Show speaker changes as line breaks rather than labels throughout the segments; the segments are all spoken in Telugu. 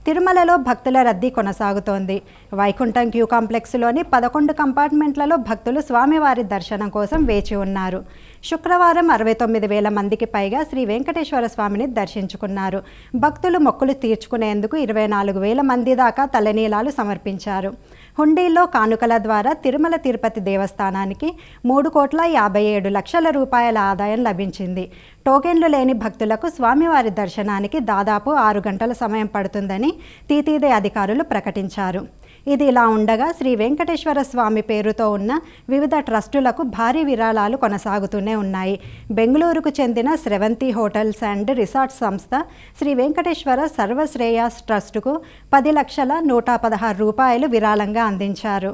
తిరుమలలో భక్తుల రద్దీ కొనసాగుతోంది. వైకుంఠం క్యూ కాంప్లెక్స్లోని 11 కంపార్ట్మెంట్లలో భక్తులు స్వామివారి దర్శనం కోసం వేచి ఉన్నారు. శుక్రవారం 69,000 మందికి పైగా శ్రీ వెంకటేశ్వర స్వామిని దర్శించుకున్నారు. భక్తులు మొక్కులు తీర్చుకునేందుకు 24,000 మంది దాకా తలనీలాలు సమర్పించారు. హుండీల్లో కానుకల ద్వారా తిరుమల తిరుపతి దేవస్థానానికి 3,57,00,000 రూపాయల ఆదాయం లభించింది. టోకెన్లు లేని భక్తులకు స్వామివారి దర్శనానికి దాదాపు 6 గంటల సమయం పడుతుందని టీటీడీ అధికారులు ప్రకటించారు. ఇది ఇలా ఉండగా శ్రీ వెంకటేశ్వర స్వామి పేరుతో ఉన్న వివిధ ట్రస్టులకు భారీ విరాళాలు కొనసాగుతూనే ఉన్నాయి. బెంగళూరుకు చెందిన స్రవంతి హోటల్స్ అండ్ రిసార్ట్స్ సంస్థ శ్రీ వెంకటేశ్వర సర్వశ్రేయాస్ ట్రస్టుకు 10,116 రూపాయలు విరాళంగా అందించారు.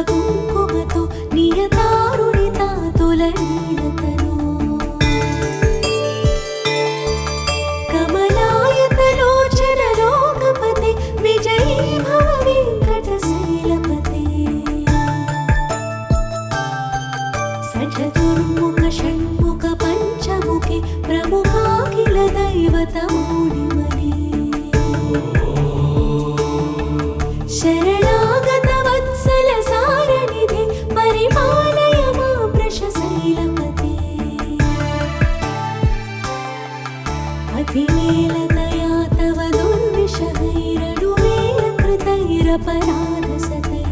కుంకుమతో నియతారుణితా తులనీలతను కమలాయతలోచన లోకపతే విజయీ భవ వెంకటశైలపతే సచతుర్ముఖ షణ్ముఖ పంచముఖి ప్రముఖాఖిల దైవతమౌళిమణి శరణాగత వత్సల సారణిధి పరిపాలయ మా వృషశైలపతే అతివేల దయా తవ దుర్విషహైరనువేల కృతైరపరాధ సతై